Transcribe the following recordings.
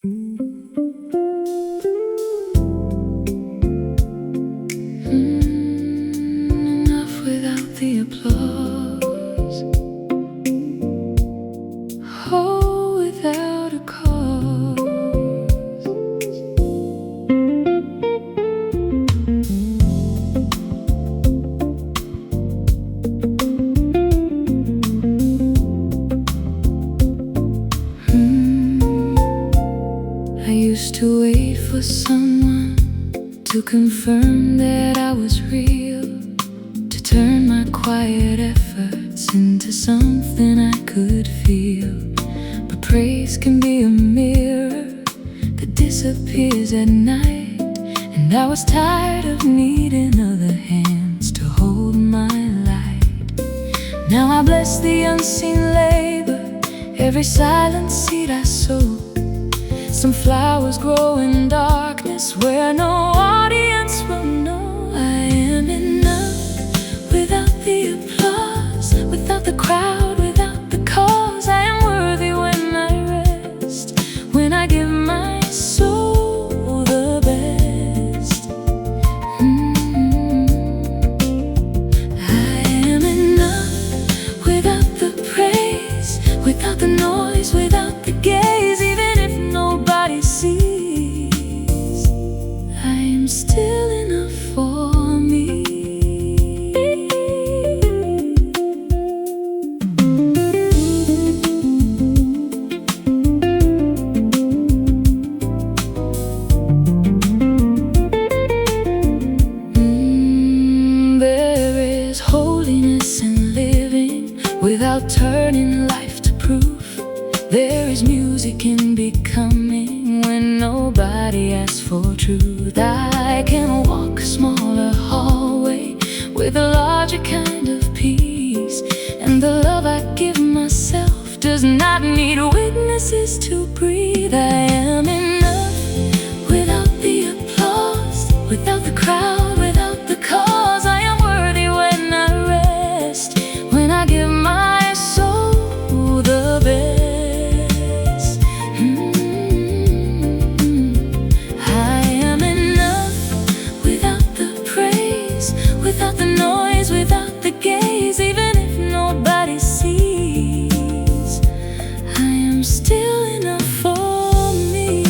Enough without the applause. Oh, without a cause. I used to wait for someone to confirm that I was real, to turn my quiet efforts into something I could feel. But praise can be a mirror that disappears at night, and I was tired of needing other hands to hold my light. Now I bless the unseen labor, every silent seed I sow. Some flowers grow in darkness where no audience will know. I am enough without the applause, without the crowd, without the cause. I am worthy when I rest, when I give my soul the best. I am enough without the praise, without the noise, without the gaze. Even if nobody sees, I am still enough for me. There is holiness in living without turning life to proof. There is music in becoming when nobody asks for truth. I can walk a smaller hallway with a larger kind of peace, and the love I give myself does not need witnesses to breathe. I am enough without the applause, without the crowd, without the cause. I am worthy when I rest, when I give my soul the best. I am enough without the praise, without the noise, without the gaze. Even if nobody sees, I am still enough for me.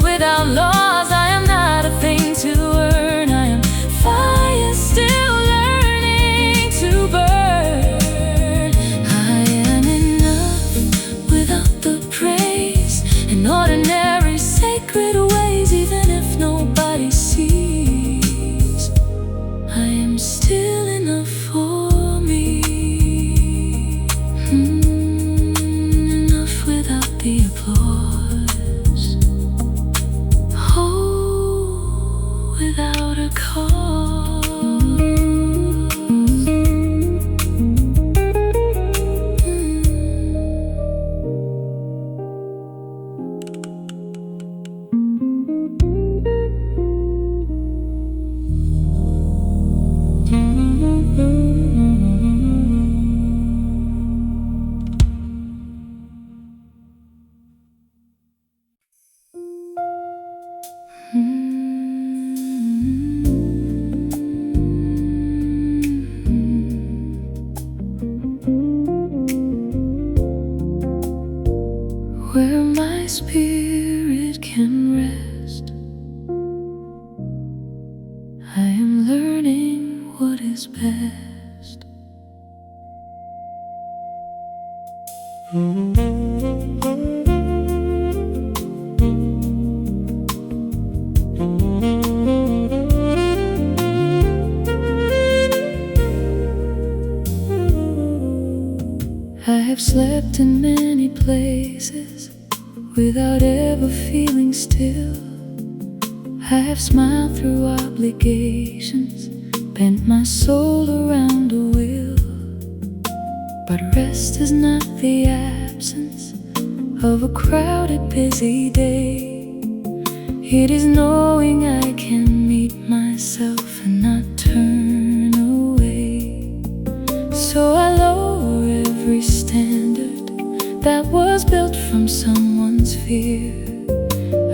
Without laws, I am not a thing to earn. I am fire still learning to burn. I am enough without the praise and ordinary sacred ways. Even if nobody sees, I am still enough for me. Enough without the applause, without a cause. Where my spirit can rest, I am learning what is best. I've slept in many places without ever feeling still. I have smiled through obligations, bent my soul around a wheel. But rest is not the absence of a crowded, busy day. It is knowing I can meet myself and not turn away. So I lower every standard that was built from someone's fear.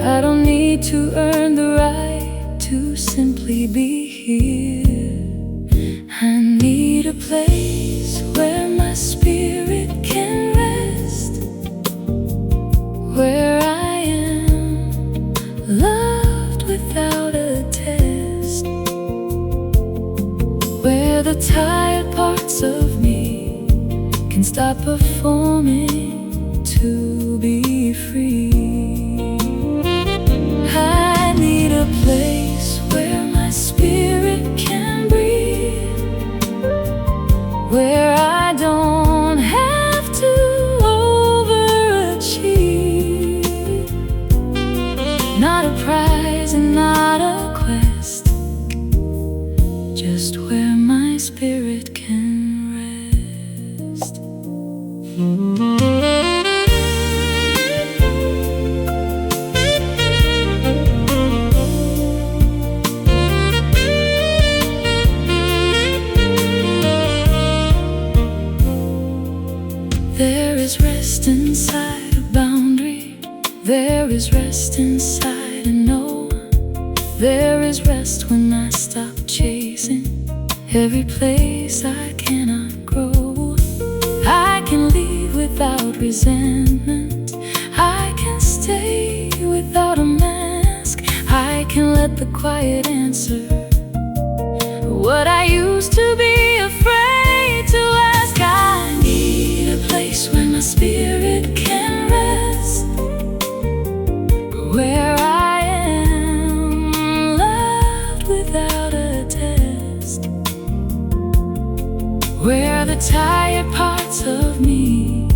I don't need to earn the right to simply be here. I need a place where my spirit can rest, where I am loved without a test, where the tired parts of me can stop performing to be free. I need a place where my spirit can breathe, where I don't have to overachieve. Not a prize and not a quest, just where my spirit can rest. There is rest inside a boundary. There is rest inside a no. There is rest when I stop chasing every place I cannot grow. I can leave without resentment. I can stay without a mask. I can let the quiet answer what I used to be afraid to ask. I need a place where my spirit can rest, where I am loved without a test, where the tired parts of me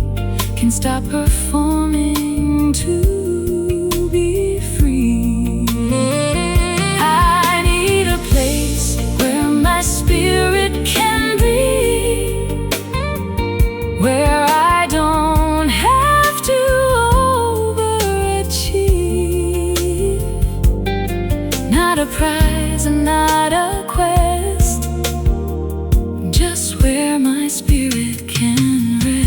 can stop performing to be free. I need a place where my spirit can breathe, where I don't have to overachieve. Not a prize and not a quest, just where my spirit can rest.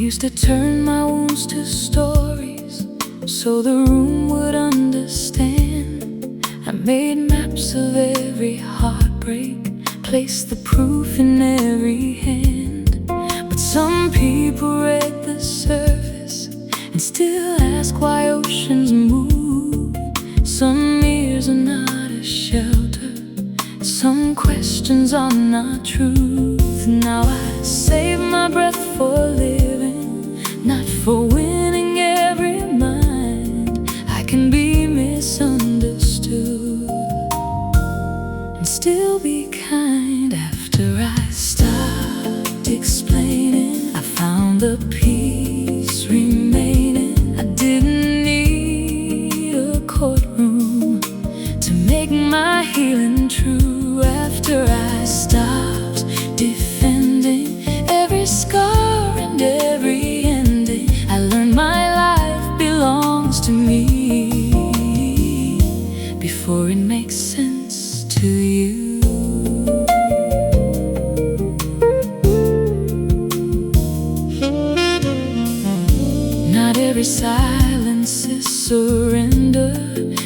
used to turn my wounds to stories so the room would understand. I made maps of every heartbreak, placed the proof in every hand. But some people read the surface and still ask why oceans move. Some ears are not a shelter, some questions are not truth. Now I save my breath for living, not for winning every mind. I can be misunderstood and still be kind. After I stopped explaining, I found the peace remaining. I didn't need a courtroom to make my healing true. After I stopped defending every scar and every ending, I learned my life belongs to me before it makes sense to you. Not every silence is surrender,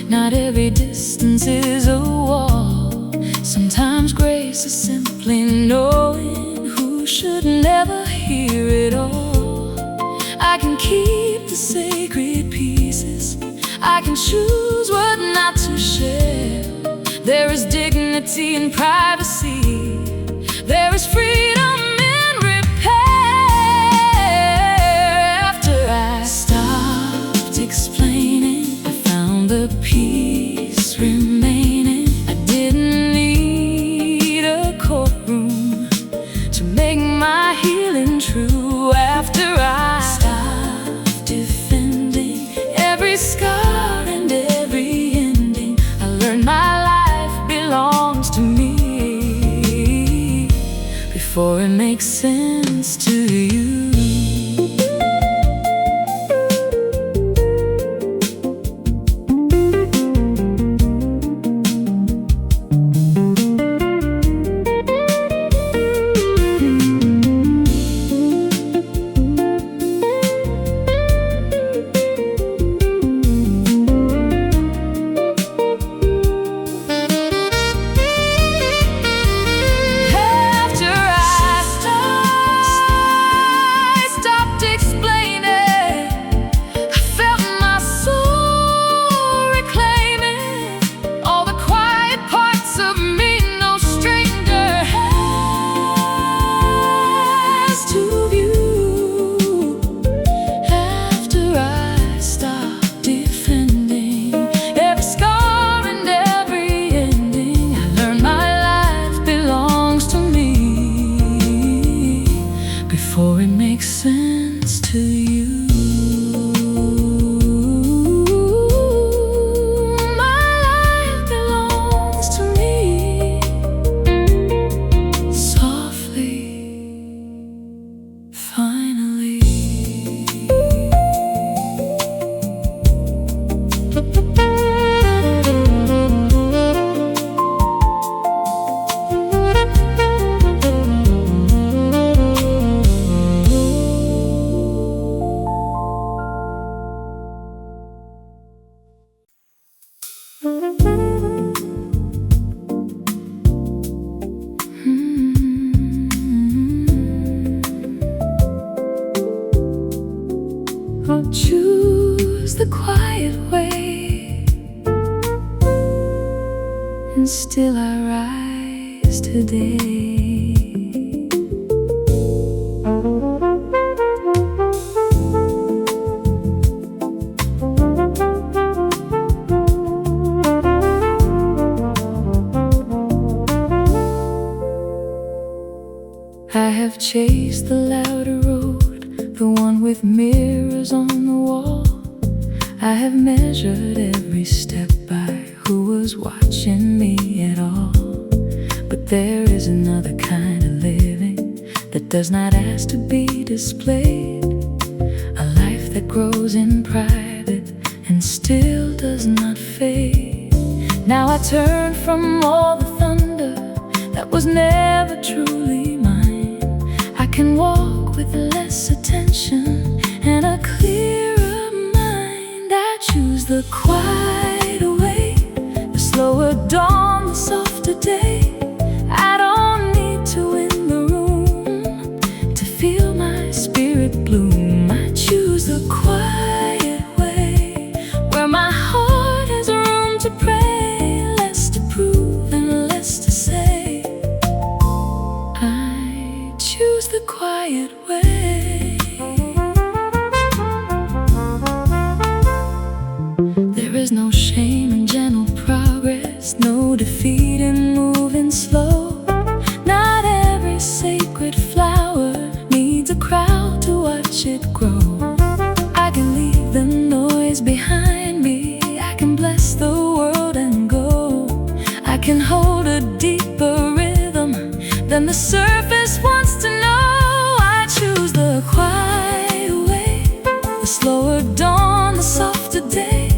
not every distance is a wall. Sometimes grace is simply knowing who should never hear it all. I can keep the sacred pieces, I can choose what not to share. There is dignity in privacy, there is freedom in repair. After I stopped explaining, I found the peace remaining. I didn't need a courtroom to make my healing true. After I stopped defending every scar and every ending, I learned my life belongs to me before it makes sense to you. Before it makes sense to you. My life belongs to me. Softly, finally. I'll choose the quiet way, and still I rise today. I have chased the louder road, the one with mirrors on the wall. I have measured every step by who was watching me at all. But there is another kind of living that does not ask to be displayed, a life that grows in private and still does not fade. Now I turn from all the thunder that was never truly mine. I can walk with less attention, watch it grow. I can leave the noise behind me. I can bless the world and go. I can hold a deeper rhythm than the surface wants to know. I choose the quiet way, the slower dawn, the softer day.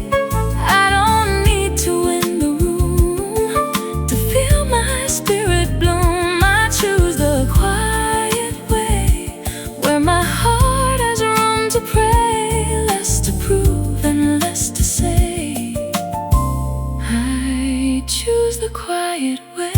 I don't need to win the room to feel my spirit bloom. I choose the quiet way, where my heart has room to pray, less to prove and less to say. I choose the quiet way.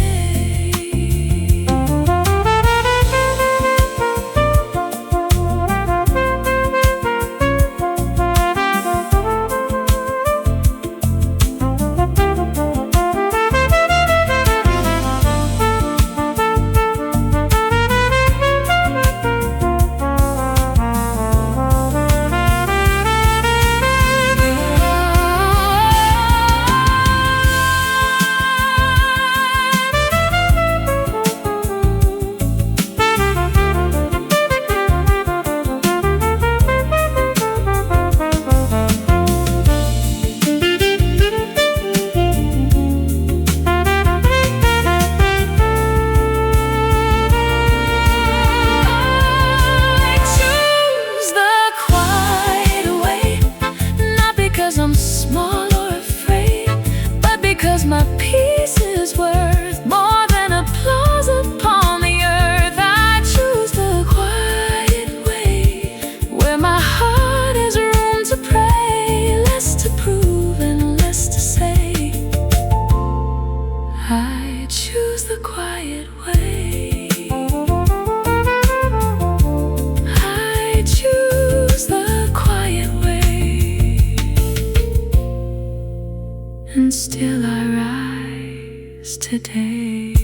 I'm small or afraid, but because my peace is worth more than applause upon the earth. I choose the quiet way, where my heart has room to pray, less to prove and less to say. I choose the quiet way. I choose the quiet way. And still I rise today.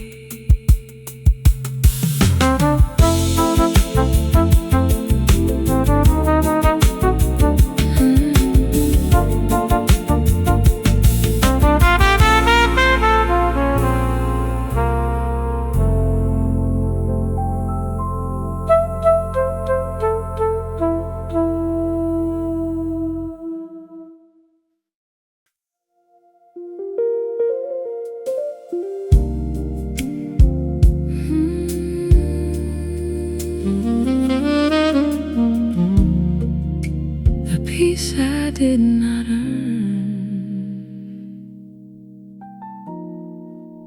The peace I did not earn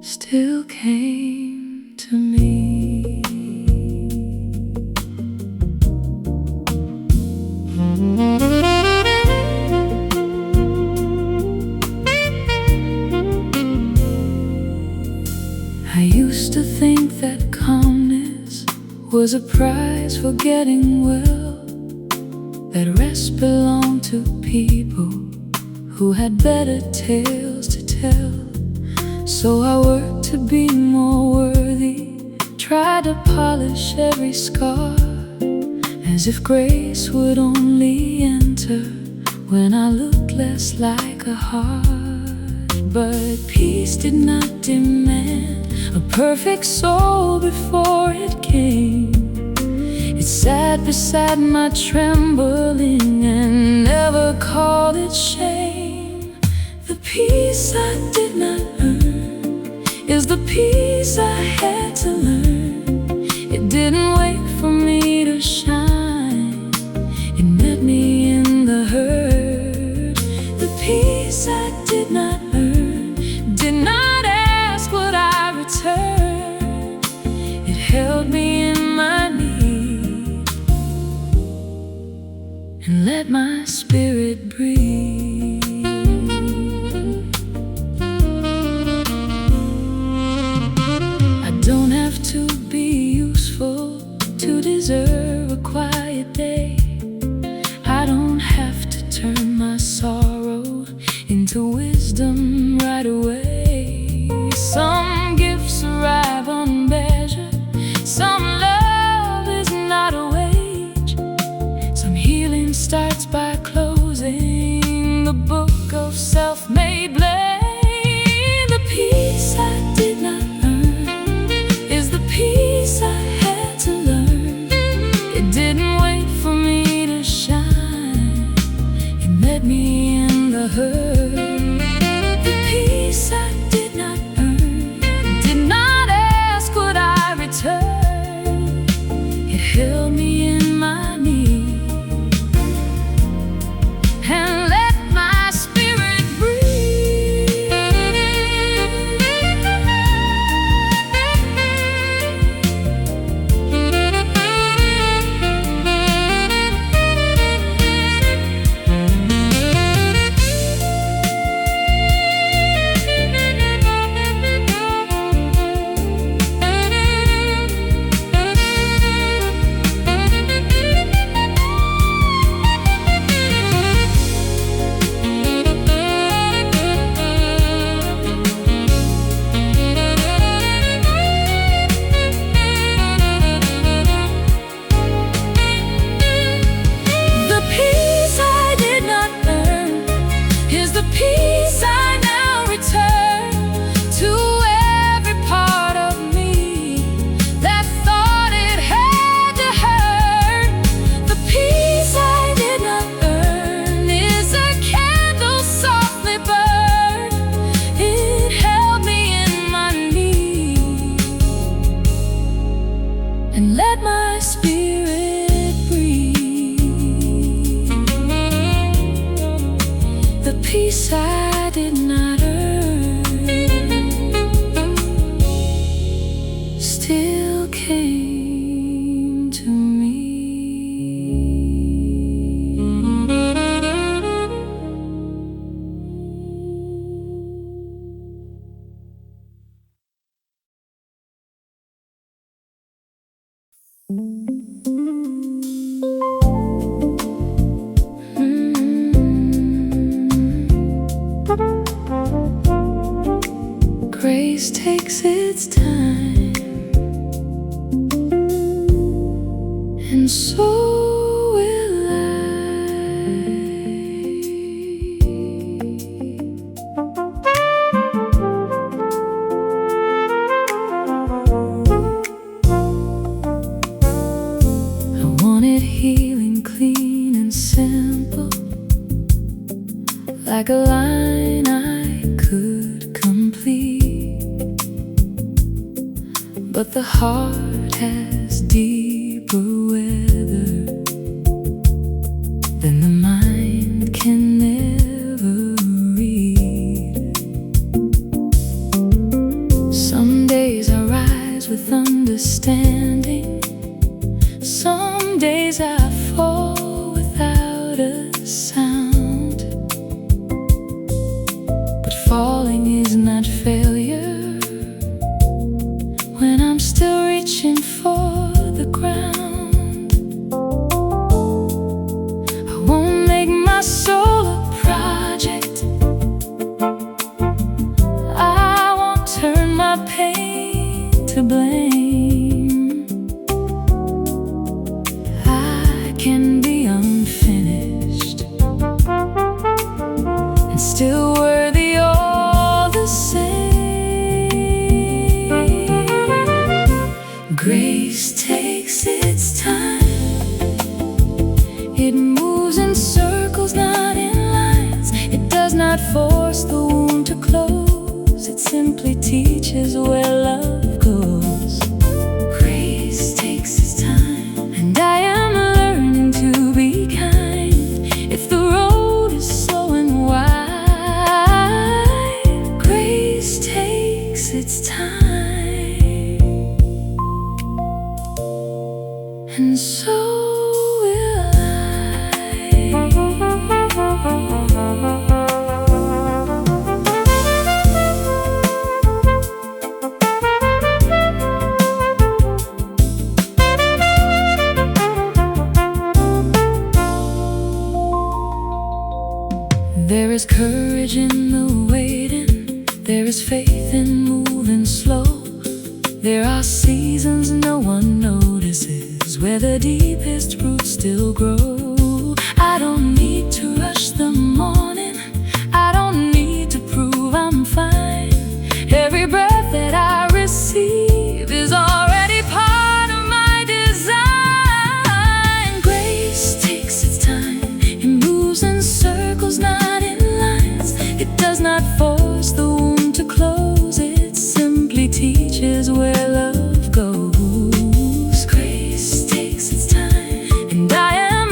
still came to me. I used to think that calmness was a prize for getting well, that rest belonged to people who had better tales to tell. So I worked to be more worthy, tried to polish every scar, as if grace would only enter when I looked less like a heart. But peace did not demand a perfect soul before it came. It sat beside my trembling and never called it shame. The peace I did not earn is the peace I had to learn. It didn't wait for me to shine, it met me in the hurt. The peace I did not earn did not ask what I returned. It held me in my need and let my spirit breathe. I don't have to be useful to deserve a quiet day. I don't have to turn my sorrow into wisdom right away. Some gifts arrive unmeasured, some love is not a wage. Some healing starts by closing the book of self-made blame. The peace I did not earn is the peace I had to learn. It didn't wait for me to peace I did not earn still came to me. Grace takes its time, and so will I. I wanted healing clean and simple, like a line I could complete. But the heart has deeper weather than the mind can ever read. Some days I rise with understanding, some days I fall without a sound. But falling is not failure when I'm still reaching for the ground. I won't make my soul a project, I won't turn my pain to blame. I can be unfinished and still worthy all the same. Grace takes its time, it moves in circles, not in lines. It does not force the wound to close, it simply teaches where love goes. Grace takes its time, and I am learning to be kind. If the road is slow and wide, grace takes its time. And so will I. There is courage in the waiting, there is faith in moving slow. There are seasons no one notices, where the deepest roots still grow. I don't need to rush the morning, I don't need to prove I'm fine. Every breath that I receive is already part of my design. Grace takes its time, it moves in circles, not in lines. It does not force the wound to close, it simply teaches where love goes. Grace takes its time, and I am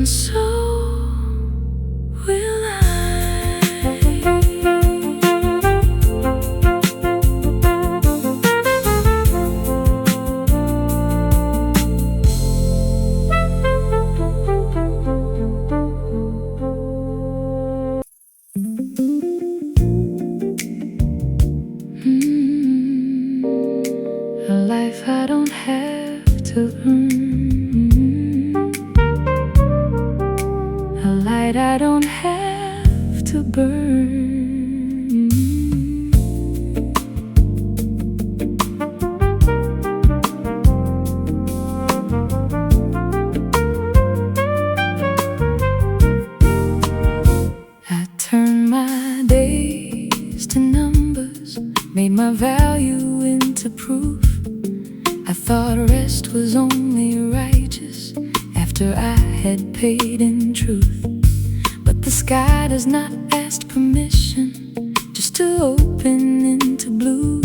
and so will I. A life I don't have to earn, a light I don't have to burn. I turned my days to numbers, made my value into proof. I thought rest was only righteous after I had paid in truth. But the sky does not ask permission just to open into blue.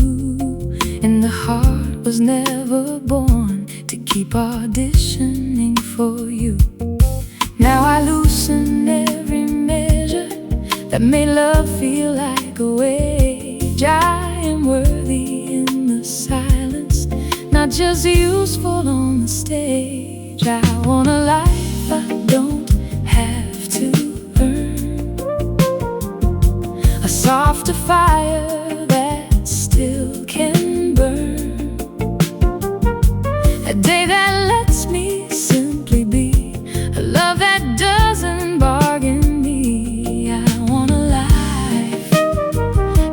And the heart was never born to keep auditioning for you. Now I loosen every measure that made love feel like a wage. I am worthy in the silence, not just useful on the stage. I want a life I don't have to earn, a softer fire that still can burn, a day that lets me simply be, a love that doesn't bargain me. I want a life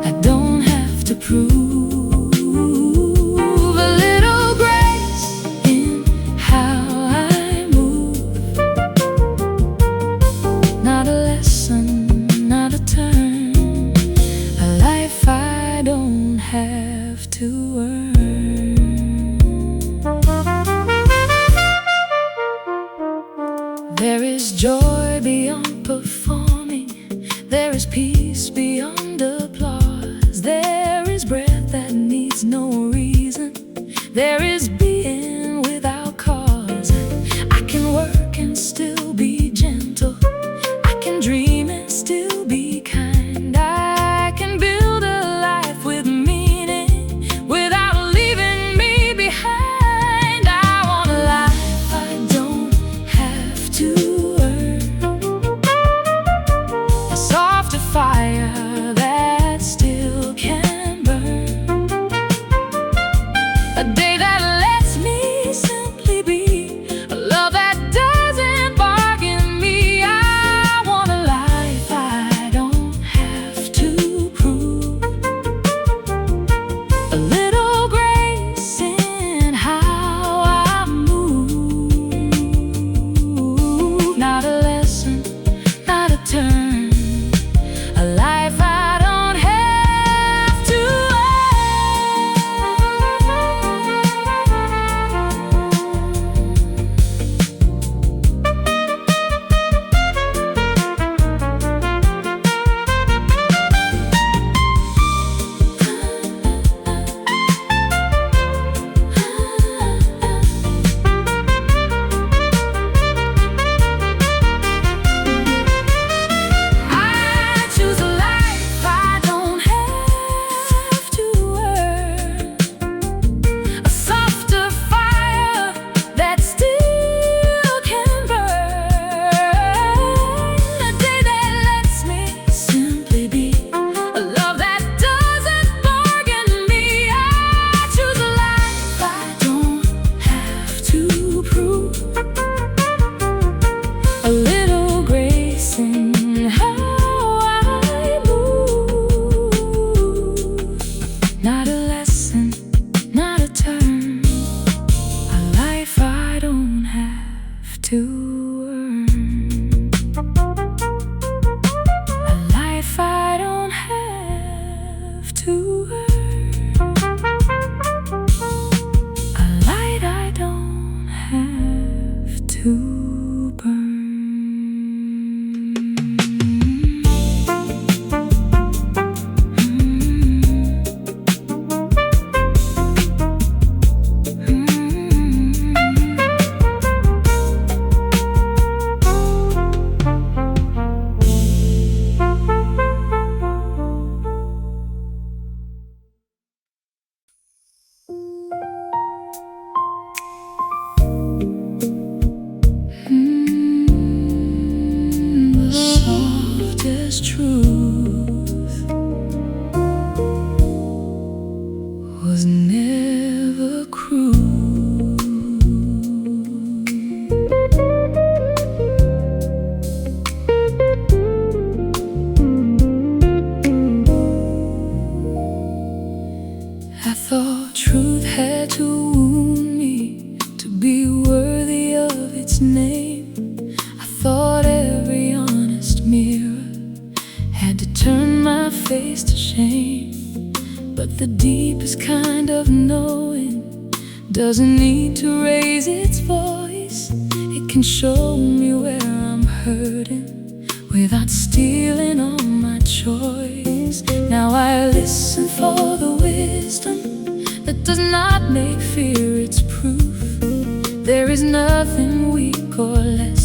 I don't have to prove. Have to earn. There is joy beyond performing, there is peace beyond applause, there is breath that needs no reason, there is being without cause. I can work and still be gentle, I can dream and still be kind, I can build a life with me fire that still can burn, a day that lets me simply be, a love that doesn't bargain me. I want a life I don't have to prove, a little grace in how I move, not a lesson, not a turn, a life I don't have to to burn. thought every honest mirror had to turn my face to shame. But the deepest kind of knowing doesn't need to raise its voice. It can show me where I'm hurting without stealing all my choice. Now I listen for the wisdom that does not make fear its proof. There is nothing weak or lesser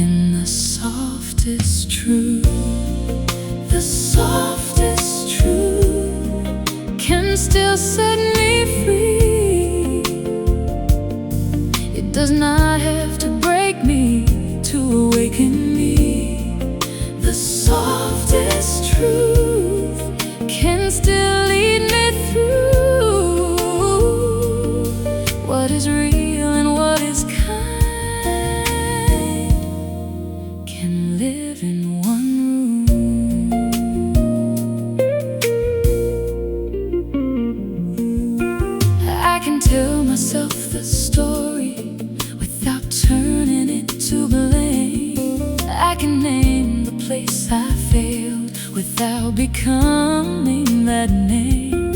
in the softest truth. The softest truth can still set me free. It does not have to break me to awaken me. The softest truth can still lead me through what is real and what is kind. Can live in one room. I can tell myself the story without turning it to blame. I can name the place I failed without becoming that name.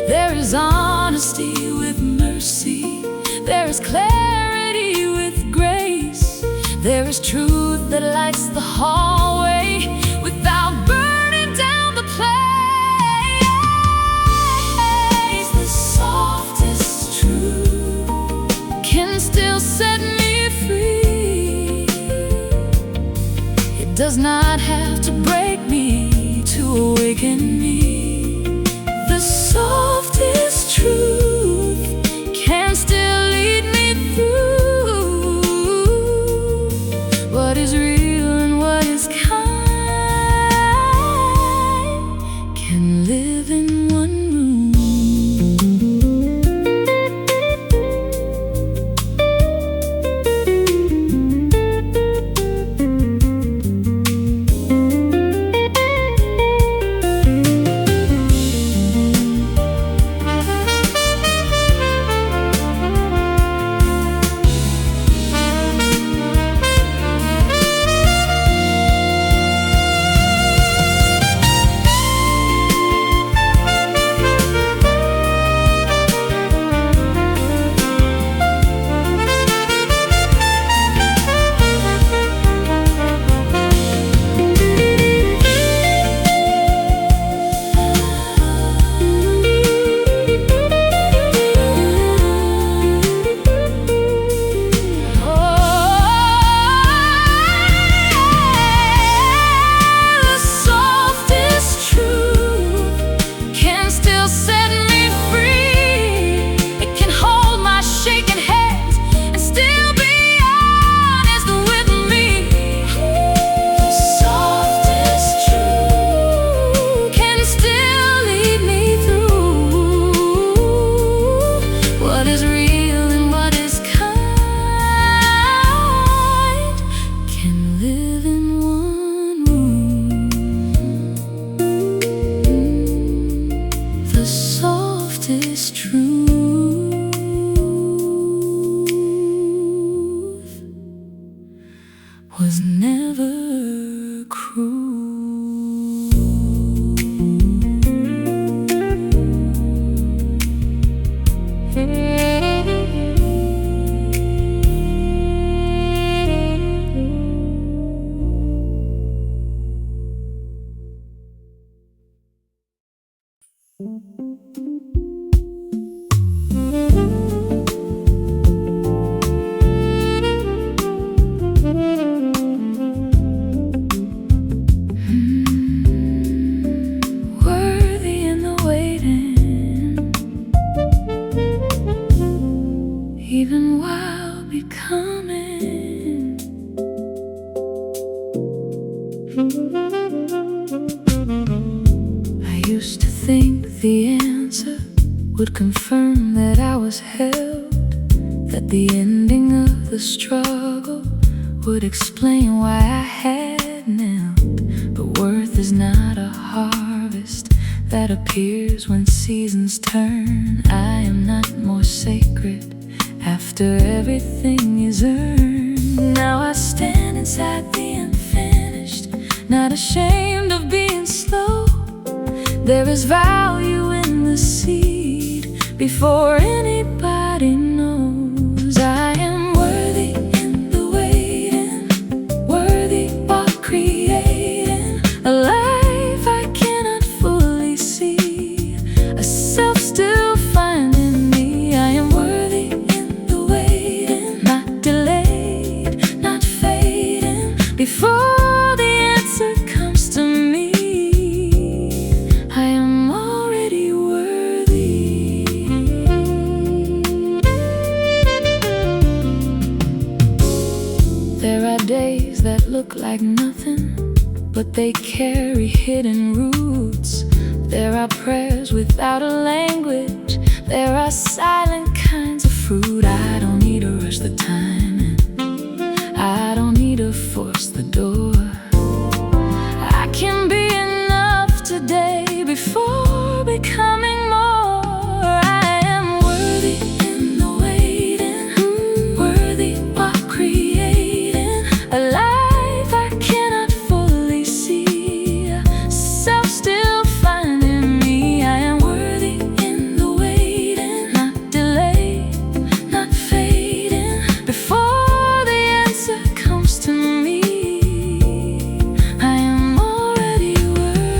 There is honesty with mercy. There is clarity with grace. There is truth that lights the hallway without burning down the place. The softest truth can still set me free. It does not have to break me to awaken me. The softest truth can still lead me through what is real and what is kind. Can live in one room. Was never cruel. Even while becoming. I used to think the answer would confirm that I was held, that the ending of the struggle would explain why I had knelt. But worth is not a harvest that appears when seasons turn. I am not more sacred after everything is earned. not ashamed of being slow. There is value in the seed before anybody knows. I am worthy in the waiting, worthy while creating a life I cannot fully see, a self still finding me. I am worthy in the waiting, not delayed, not fading before the answer comes to me. I am already worthy. There are days that look like nothing, but they carry hidden roots. There are prayers without a language. There are silent kinds of fruit. I don't need to rush the timing, I don't need to force the door. I can be enough today before becoming more. I am worthy in the waiting, worthy while creating a life I cannot fully see, self still finding me. I am worthy in the waiting, not delayed, not fading before the answer comes to me. I am already worthy.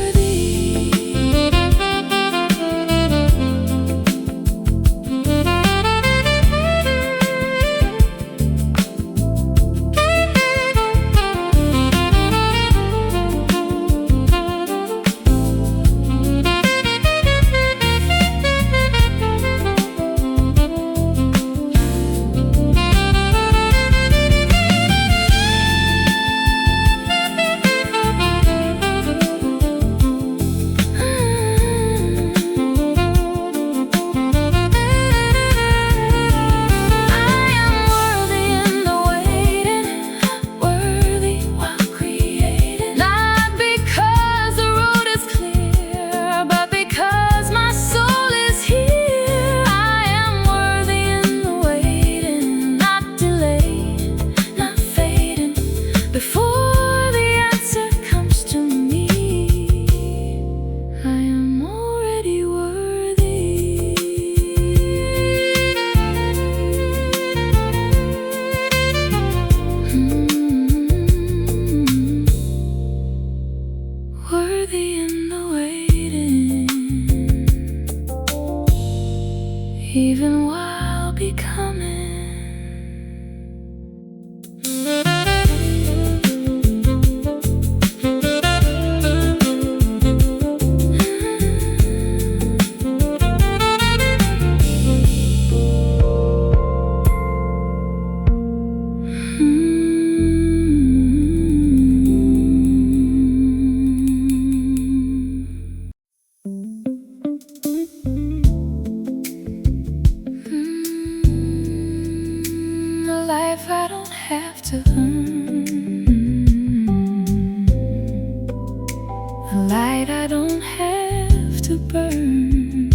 Worthy in the waiting, even while becoming. A life I don't have to earn, a light I don't have to burn.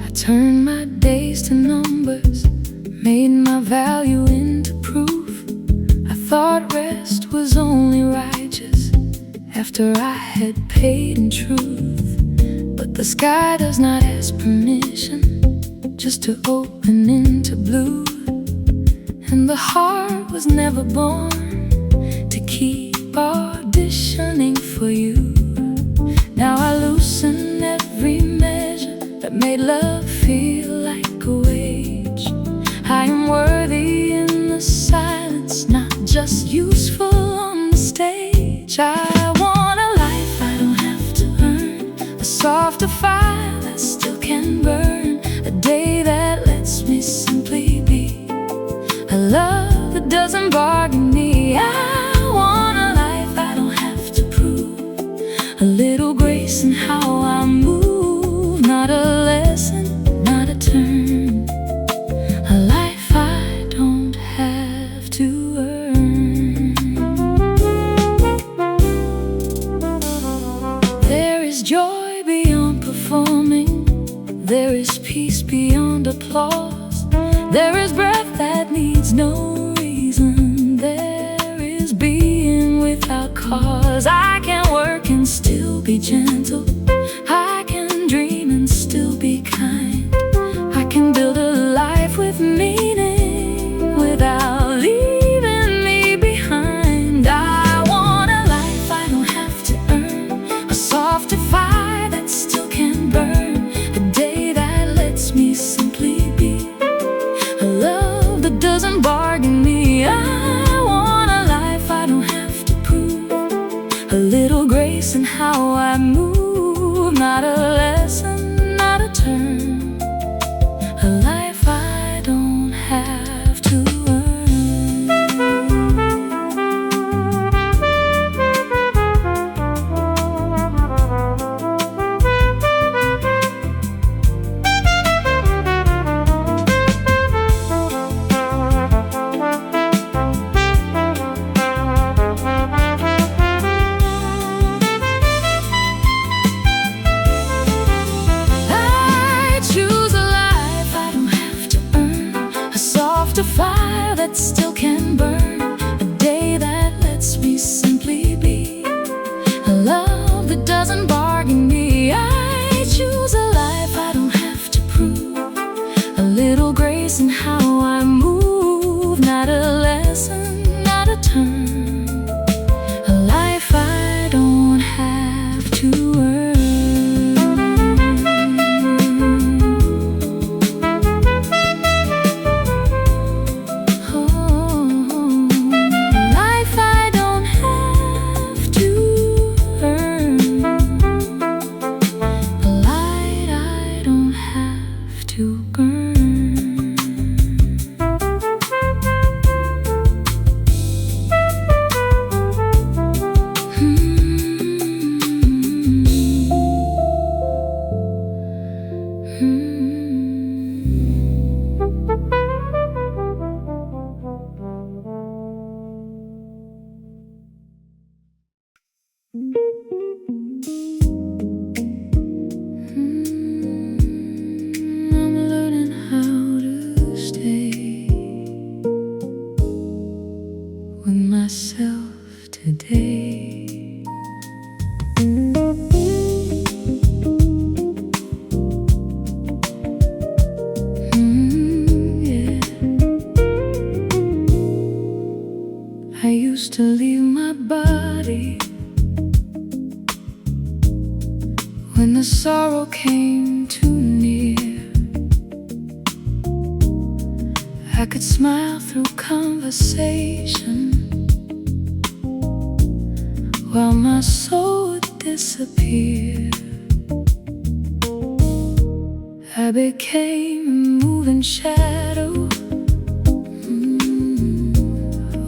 I turned my days to numbers, made my value into proof. I thought rest was only righteous after I had paid in truth. But the sky does not ask permission just to open into blue, and the heart was never born to keep auditioning for you. Now I loosen every measure that made love feel like a wage. I am worthy in the silence, not just useful on the stage. I want a life I don't have to earn, a softer fire that still can burn, a day that lets me simply be, a love that doesn't bargain me. I want a life I don't have to prove, a little grace in how I move, not a lesson, not a turn, a life I don't have to earn. applause. There is breath that needs no reason. There is being without cause. I can work and still be gentle. I can dream and still be kind. I can build a life with meaning without leaving me behind. I want a life I don't have to earn, a softer fire that still can burn, a day that lets me simply be, a love that doesn't bargain me. I want a life I don't have to prove, a little grace in how I move, not a lesson, not a turn, a life I don't have to earn. I choose a life I don't have to earn, a softer fire that still can burn, a day that lets me simply be, a love that doesn't bargain me. I choose a life I don't have to prove, a little grace in how I move, not a lesson, not a turn, a life I don't have to earn. Life I don't have to earn, a light I don't have to burn. I'm learning how to stay with myself today. Yeah. I used to leave my body when the sorrow came too near. I could smile through conversation while my soul would disappear. I became a moving shadow,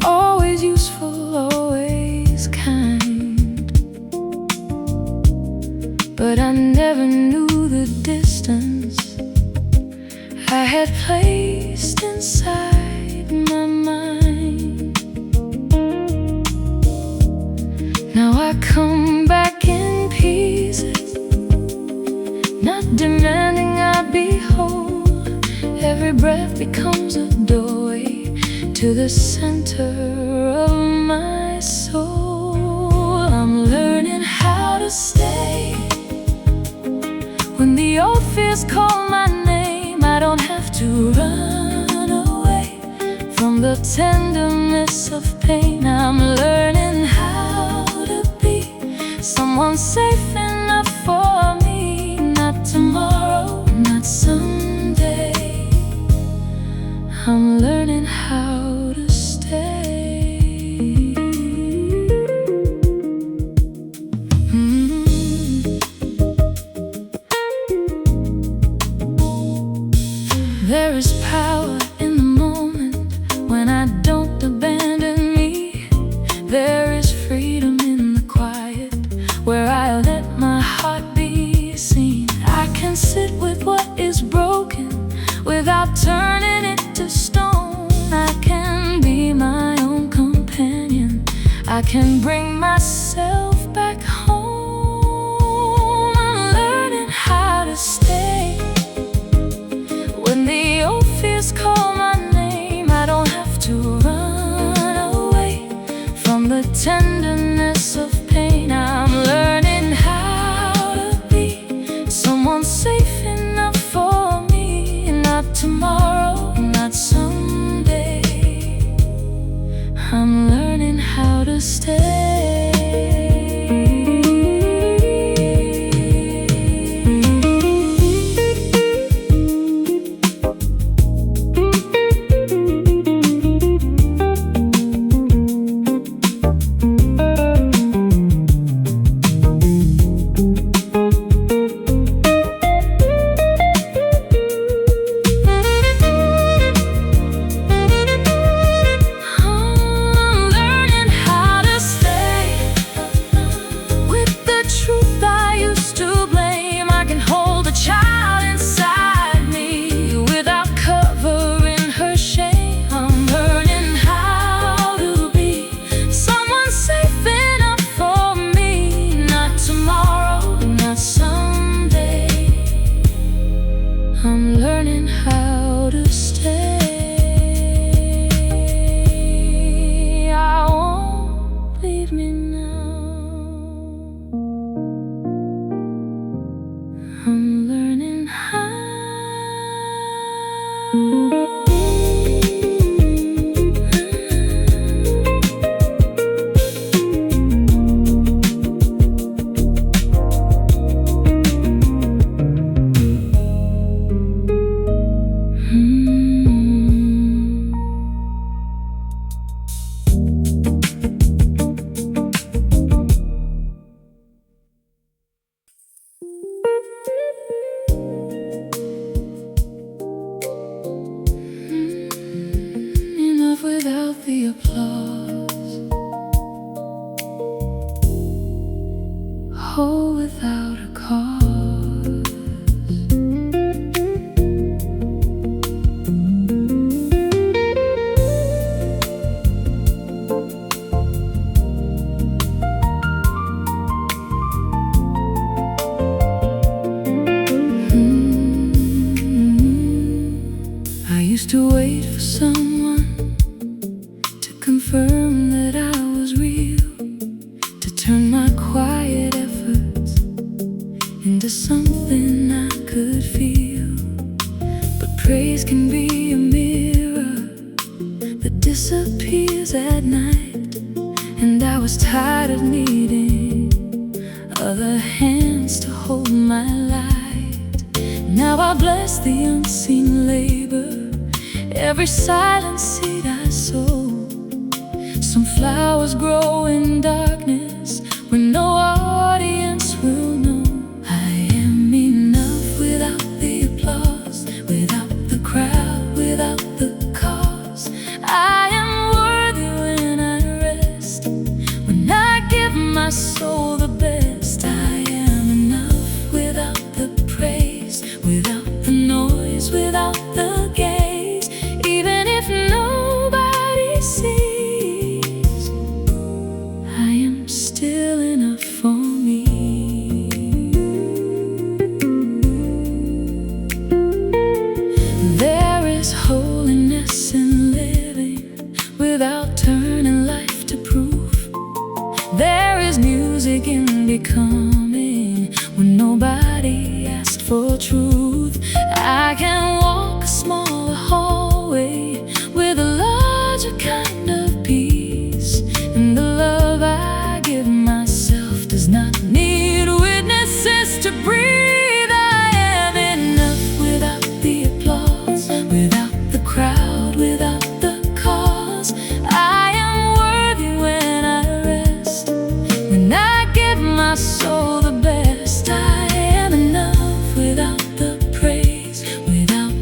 always useful, always kind, but I never knew the distance I had placed inside my mind. Now I come back in pieces, not demanding I be whole. Every breath becomes a doorway to the center of my soul. I'm learning how to stay when the old fears call my name. I don't have to run away from the tenderness of pain. I'm learning how to be someone safe enough for me, not tomorrow, not someday. I'm learning how to stay. There is power in the moment when I don't abandon me. There is freedom in the quiet where I let my heart be seen. I can sit with what is broken without turning it to stone. I can be my own companion. I can bring myself back home. I'm learning how to stay when the the tenderness of pain. I'm learning how to be someone safe enough for me. Not tomorrow, not someday. I'm learning how to stay. I'm learning how to stay. I won't leave me now. I'm learning how. Without the applause, oh, without a cause. I used to wait for someone to confirm that I was real, to turn my quiet efforts into something I could feel. But praise can be a mirror that disappears at night, and I was tired of needing other hands to hold my light. Now I bless the unseen labor, every silent seed I sow. Some flowers grow in darkness when no audience will know. I am enough without the applause, without the crowd, without the cause. I am worthy when I rest, when I give my soul the best. I am enough without the praise, without the noise, without the gaze. Even if nobody sees, I am still enough for me. There is holiness in living without turning life to proof. There is music in becoming when nobody asked for truth. I can walk a smaller hallway with a larger kind of peace, and the love I give myself does not need witnesses to breathe. I am enough without the applause, without the crowd, without the cause. I am worthy when I rest, when I give my soul the best. I am enough without the praise, without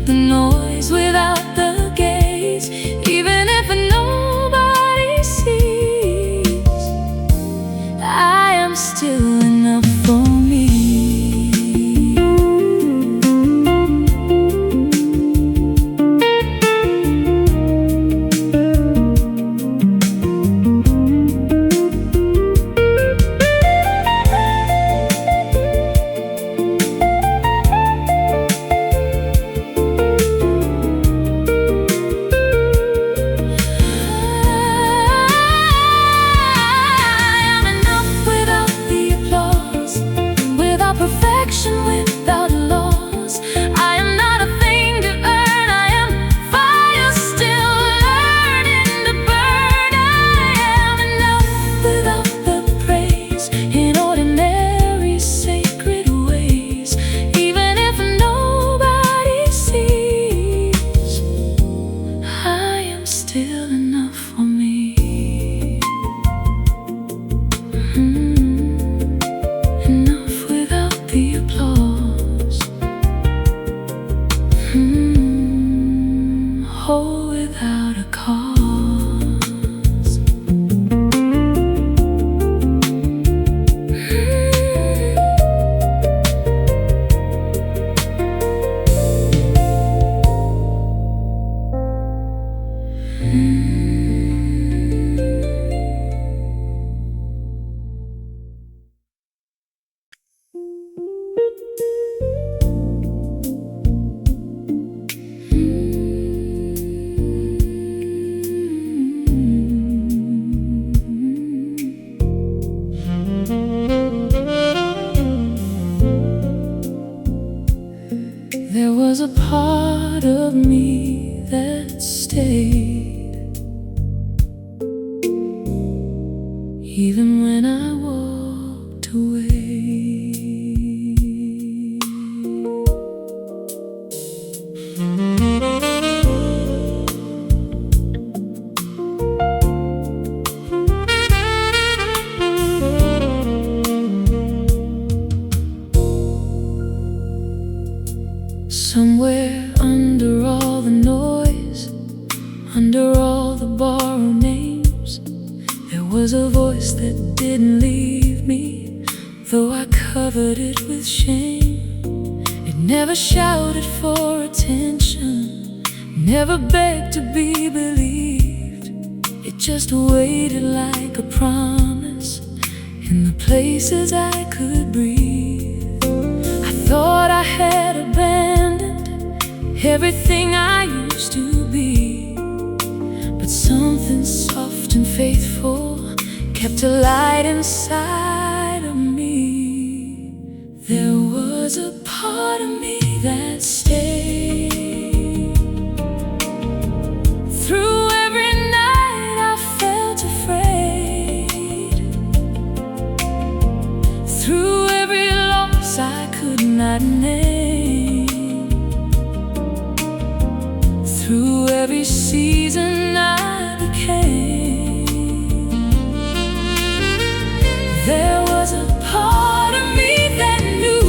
even when I walked away. Somewhere under all the noise, under all the borrowed names, there was a voice that didn't leave me, though I covered it with shame. It never shouted for attention, never begged to be believed. It just waited like a promise in the places I could breathe. I thought I had abandoned everything I used to be, but something soft and faithful kept a light inside of me. There was a part of me that stayed. Through every night I felt afraid, through every loss I could not name, through every season I became. There was a part of me that knew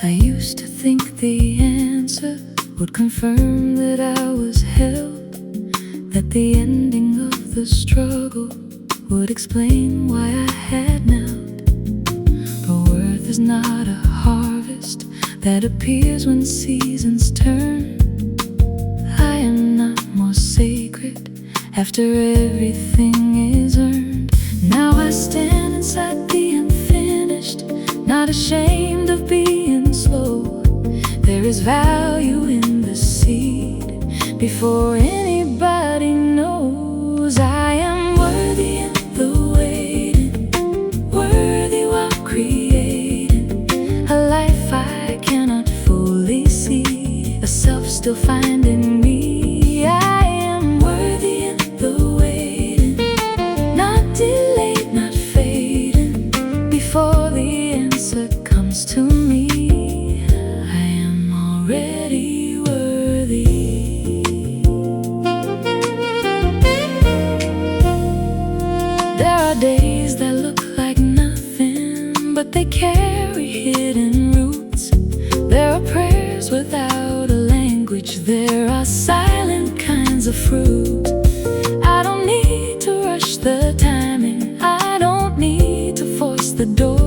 I used to think the answer would confirm that I was held, that the ending of the struggle would explain why I had knelt. But worth is not a harvest that appears when seasons turn. I am not more sacred after everything is earned. Now I stand inside the unfinished, not ashamed of being slow. There is value in the seed before anybody knows. I am worthy in the waiting, worthy while creating a life I cannot fully see, a self still finding me. I am worthy in the waiting, not delayed, not fading before the answer comes to me. I am already worthy. There are days that look like nothing, but they carry hidden roots. There are prayers without a language, there are silent kinds of fruit. I don't need to rush the timing, I don't need to force the door.